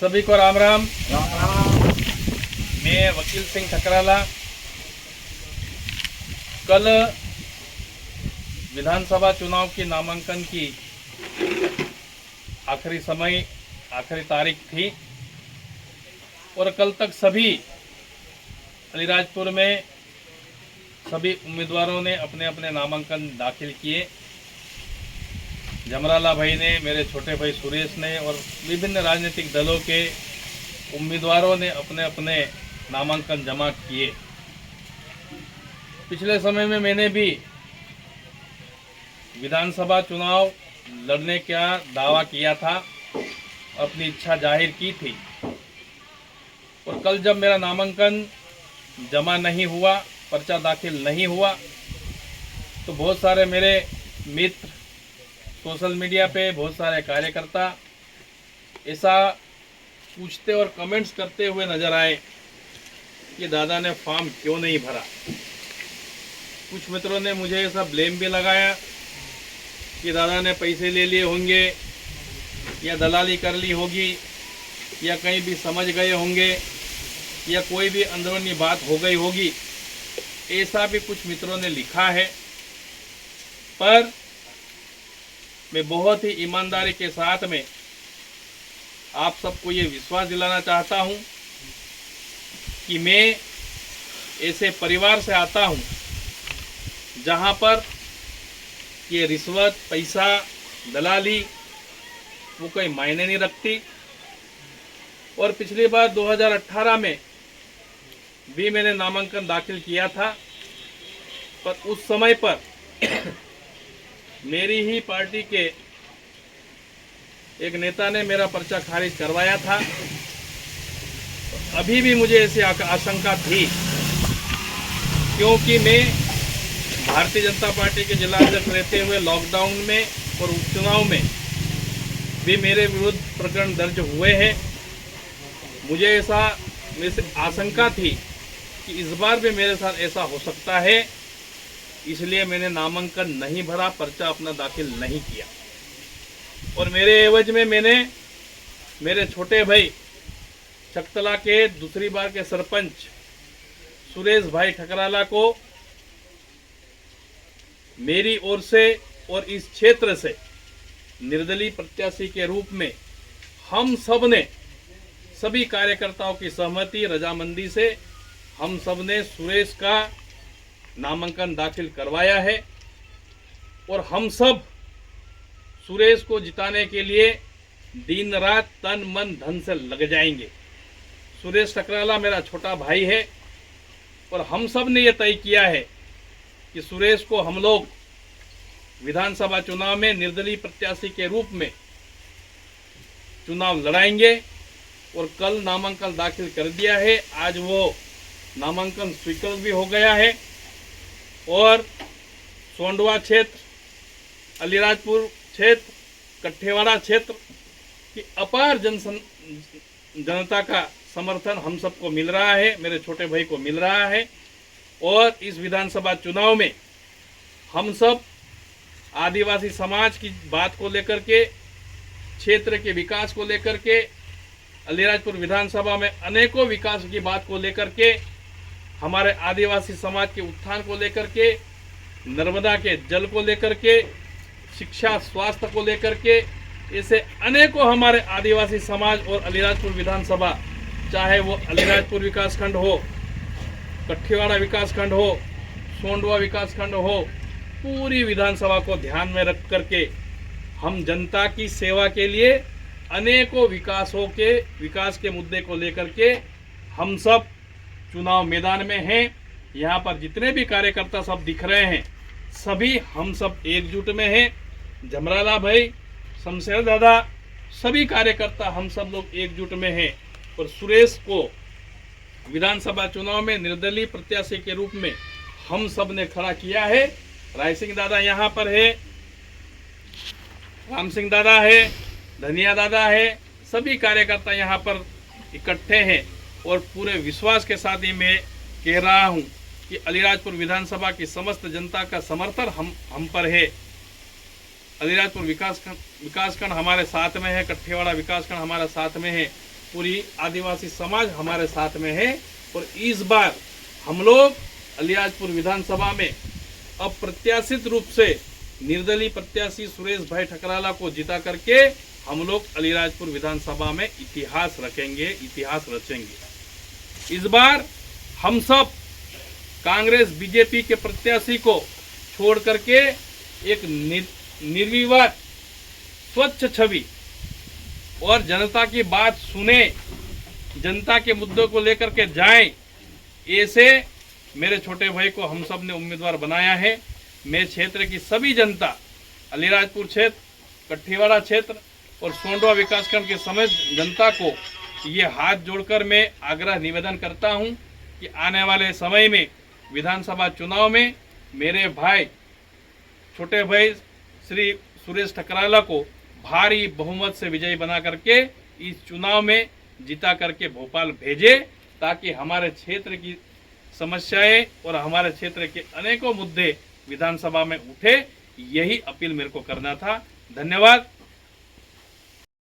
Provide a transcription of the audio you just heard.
सभी को राम राम। राम राम। मैं वकील सिंह ठकराला। कल विधानसभा चुनाव की नामांकन की आखिरी तारीख थी और कल तक सभी अलीराजपुर में सभी उम्मीदवारों ने अपने अपने नामांकन दाखिल किए। जमराला भाई ने, मेरे छोटे भाई सुरेश ने और विभिन्न राजनीतिक दलों के उम्मीदवारों ने अपने अपने नामांकन जमा किए। पिछले समय में मैंने भी विधानसभा चुनाव लड़ने का दावा किया था, अपनी इच्छा जाहिर की थी और कल जब मेरा नामांकन जमा नहीं हुआ, पर्चा दाखिल नहीं हुआ, तो बहुत सारे मेरे मित्र, सोशल मीडिया पे बहुत सारे कार्यकर्ता ऐसा पूछते और कमेंट्स करते हुए नज़र आए कि दादा ने फॉर्म क्यों नहीं भरा। कुछ मित्रों ने मुझे ऐसा ब्लेम भी लगाया कि दादा ने पैसे ले लिए होंगे या दलाली कर ली होगी या कहीं भी समझ गए होंगे या कोई भी अंदरूनी बात हो गई होगी, ऐसा भी कुछ मित्रों ने लिखा है। पर मैं बहुत ही ईमानदारी के साथ में आप सबको ये विश्वास दिलाना चाहता हूँ कि मैं ऐसे परिवार से आता हूँ जहाँ पर ये रिश्वत, पैसा, दलाली वो कोई मायने नहीं रखती। और पिछली बार 2018 में भी मैंने नामांकन दाखिल किया था, पर उस समय पर मेरी ही पार्टी के एक नेता ने मेरा पर्चा खारिज करवाया था। अभी भी मुझे ऐसी आशंका थी, क्योंकि मैं भारतीय जनता पार्टी के जिला अध्यक्ष रहते हुए लॉकडाउन में और उपचुनाव में भी मेरे विरुद्ध प्रकरण दर्ज हुए हैं। मुझे ऐसा मेरे से आशंका थी कि इस बार भी मेरे साथ ऐसा हो सकता है, इसलिए मैंने नामांकन नहीं भरा, पर्चा अपना दाखिल नहीं किया। और मेरे एवज में मैंने मेरे छोटे भाई चकतला के दूसरी बार के सरपंच सुरेश भाई ठकराला को मेरी ओर से और इस क्षेत्र से निर्दलीय प्रत्याशी के रूप में हम सब ने, सभी कार्यकर्ताओं की सहमति, रजामंदी से हम सब ने सुरेश का नामांकन दाखिल करवाया है और हम सब सुरेश को जिताने के लिए दिन रात तन मन धन से लग जाएंगे। सुरेश ठकराला मेरा छोटा भाई है और हम सब ने यह तय किया है कि सुरेश को हम लोग विधानसभा चुनाव में निर्दलीय प्रत्याशी के रूप में चुनाव लड़ाएंगे। और कल नामांकन दाखिल कर दिया है, आज वो नामांकन स्वीकृत भी हो गया है और सोंडवा क्षेत्र, अलीराजपुर क्षेत्र, कट्ठेवाड़ा क्षेत्र की अपार जनता का समर्थन हम सबको मिल रहा है, मेरे छोटे भाई को मिल रहा है। और इस विधानसभा चुनाव में हम सब आदिवासी समाज की बात को लेकर के, क्षेत्र के विकास को लेकर के, अलीराजपुर विधानसभा में अनेकों विकास की बात को लेकर के, हमारे आदिवासी समाज के उत्थान को लेकर के, नर्मदा के जल को लेकर के, शिक्षा, स्वास्थ्य को लेकर के, ऐसे अनेकों हमारे आदिवासी समाज और अलीराजपुर विधानसभा, चाहे वो अलीराजपुर विकासखंड हो, कट्ठेवाड़ा विकासखंड हो, सोंडवा विकासखंड हो, पूरी विधानसभा को ध्यान में रख करके हम जनता की सेवा के लिए अनेकों विकास के मुद्दे को लेकर के हम सब चुनाव मैदान में हैं। यहाँ पर जितने भी कार्यकर्ता सब दिख रहे हैं, सभी हम सब एकजुट में हैं। जमराला भाई, शमशेर दादा, सभी कार्यकर्ता हम सब लोग एकजुट में हैं और सुरेश को विधानसभा चुनाव में निर्दलीय प्रत्याशी के रूप में हम सब ने खड़ा किया है। राय सिंह दादा यहाँ पर है, राम सिंह दादा है, धनिया दादा है, सभी कार्यकर्ता यहाँ पर इकट्ठे हैं और पूरे विश्वास के साथ ही मैं कह रहा हूँ कि अलीराजपुर विधानसभा की समस्त जनता का समर्थन हम पर है। अलीराजपुर विकासखंड हमारे साथ में है, कट्ठेवाड़ा विकासखंड हमारे साथ में है, पूरी आदिवासी समाज हमारे साथ में है। और इस बार हम लोग अलिराजपुर विधानसभा में अप्रत्याशित रूप से निर्दलीय प्रत्याशी सुरेश भाई ठकराला को जिता करके हम लोग अलिराजपुर विधानसभा में इतिहास रखेंगे, इतिहास रचेंगे। इस बार हम सब कांग्रेस बीजेपी के प्रत्याशी को छोड़ करके एक निर्विवाद स्वच्छ छवि और जनता की बात सुने, जनता के मुद्दों को लेकर के जाएं, ऐसे मेरे छोटे भाई को हम सब ने उम्मीदवार बनाया है। मैं क्षेत्र की सभी जनता, अलीराजपुर क्षेत्र, कठीवाड़ा क्षेत्र और सोंडवा विकासखंड के समेत जनता को ये हाथ जोड़कर मैं आग्रह निवेदन करता हूं कि आने वाले समय में विधानसभा चुनाव में मेरे भाई, छोटे भाई श्री सुरेश ठकराला को भारी बहुमत से विजयी बना करके इस चुनाव में जिता करके भोपाल भेजे, ताकि हमारे क्षेत्र की समस्याएं और हमारे क्षेत्र के अनेकों मुद्दे विधानसभा में उठे। यही अपील मेरे को करना था। धन्यवाद।